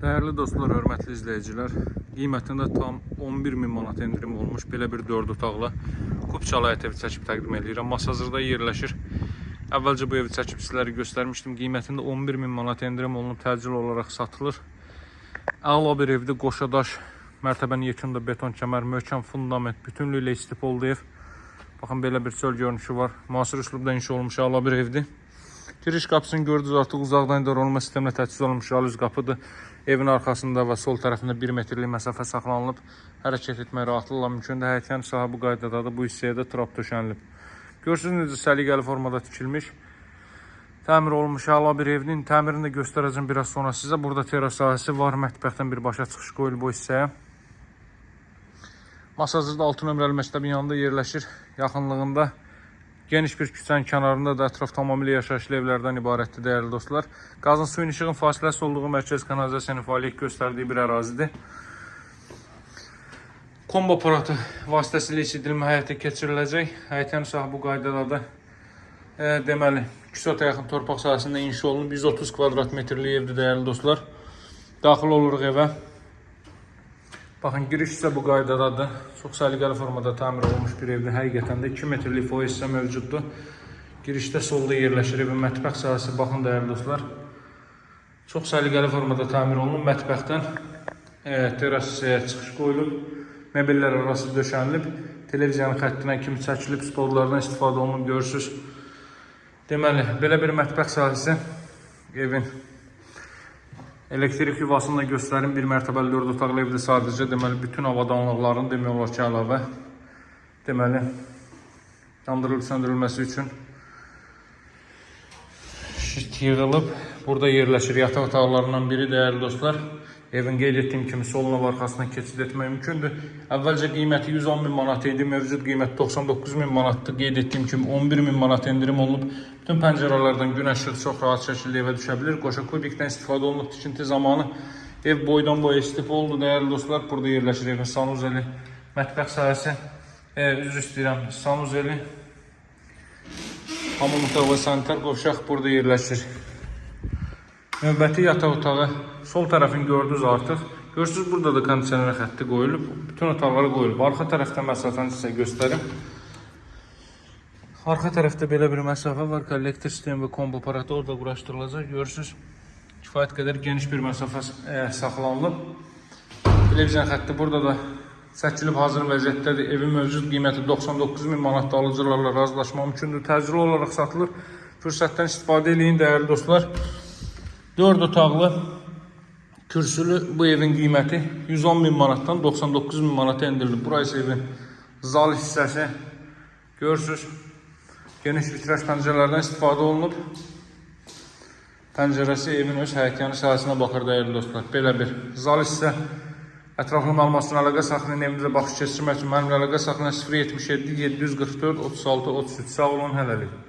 Değerli dostlar, hörmətli izləyicilər, qiymətində tam 11.000 manat endirim olmuş belə bir 4 otaqlı Kupçalı evi çəkib təqdim edirəm. Masazırda yerləşir. Əvvəlcə bu evi çəkib sizlərə göstərmişdim. Qiymətində 11.000 manat endirim olunub, təcil olaraq satılır. Əla bir evdir, qoşadaş, mərtəbənin yekunda beton kəmər, möhkəm fundament, bütünlüklə istipoldu ev. Baxın, belə bir çöl görünüşü var. Müasir üslubda inşa olmuş əla bir evdir. Giriş qapısını gördünüz, artıq uzaqdan idarəolunma sisteminə təchiz olunmuş jalüz qapıdır. Evin arxasında və sol tərəfində 1 metrlik məsafə saxlanılıb. Hərəkət etmək rahatlıqla mümkündür. Həyətyan sahibi bu qaydadadır. Bu hissəyə də trap döşənilib. Görürsünüz necə səliqəli formada tikilmiş. Təmir olunmuş əla bir evin. Təmirini də göstərəcəm biraz sonra sizə. Burada teras sahəsi var. Mətbəxdən birbaşa çıxış qoyulub bu hissəyə. Masazırda 6 nömrəli məktəbin yanında yerləşir. Yaxınlığında geniş bir küçənin kənarında da ətraf tamamilə yaşayışlı evlərdən ibarətdir, dəyərli dostlar. Qazın suyun işığın fasiləsi olduğu mərkəz kanalizasiyanın fəaliyyət göstərdiyi bir ərazidir. Kombo aparatı vasitəsilə isidilmə həyata keçiriləcək. Həyətyan sahibi bu qaydada deməli 2 sota yaxın torpaq sahəsində inşa olunub. 130 kvadrat metrlik evdir, dəyərli dostlar. Daxil oluruq evə. Baxın, giriş isə bu qaydadadır. Çox səliqəli formada təmir olunmuş bir evdir. Həqiqətən də 2 metrlik foyer hissə mövcuddur. Girişdə solda yerləşir evin mətbəx sahəsi. Baxın, dəyərli dostlar. Çox səliqəli formada təmir olunub. Mətbəxdən teras hissəyə çıxış qoyulub. Mebellər arası döşənilib. Televiziyanın xəttinə kimi çəkilib. Stollardan istifadə olunub, görürsünüz. Deməli, belə bir mətbəx sahəsi evin elektrik yuvasını da göstərim. Bir mərtəbəli 4 otaqlı evdə sadəcə deməli bütün avadanlıqların demək olar ki, əlavə deməli yandırılıb söndürülməsi üçün şit yığılıb. Burada yerləşir yataq otaqlarından biri, dəyərli dostlar. Evin qeyd etdiyim kimi soluna və arxasından keçid etmək mümkündür. Əvvəlcə qiyməti 110.000 manat idi. Mövcud qiymət 99.000 manatdır. Qeyd etdiyim kimi 11.000 manat endirim olunub. Bütün pəncərələrdən gün işığı çox rahat şəkildə evə düşə bilir. Qoşa kubikdən istifadə olunub. Tikinti zamanı ev boydan boya istif oldu, dəyərli dostlar. Burada yerləşir evin sanuzeli, mətbəx sahəsi, üzr istəyirəm, sanuzeli, hamam otağı və sanitar qovşaq burada yerləşir. Növbəti yataq otağı sol tərəfini gördünüz artıq. Görürsünüz, burada da kondisioner xətti qoyulub. Bütün otaqları qoyulub. Arxa tərəfdə məsafəni sizə göstərim. Arxa tərəfdə belə bir məsafə var. Kollektor sistemi və kombo aparatı orada quraşdırılacaq. Görürsünüz, kifayət qədər geniş bir məsafə saxlanılıb. Televiziyan xətti burada da çəkilib hazır vəziyyətdədir. Evin mövcud qiyməti 99.000 manat alıcılarla razılaşma mümkündür. Təcili olaraq satılır. Fürsətdən istifadə edin, dəyərli dostlar. 4 otaqlı kürsülü bu evin qiyməti 110.000 manatdan 99.000 manata endirilib. Burası evin zal hissəsi. Görürsünüz, geniş vitraj pəncərələrdən istifadə olunub. Pəncərəsi evin öz həyətyanı sahəsinə baxır, dəyərli dostlar. Belə bir zal hissə. Ətraflı məlumatla əlaqə saxlayın. Evimizə baxış keçirmək üçün mənimlə əlaqə saxlayın. 077 744 36 33. Sağ olun, hələlik.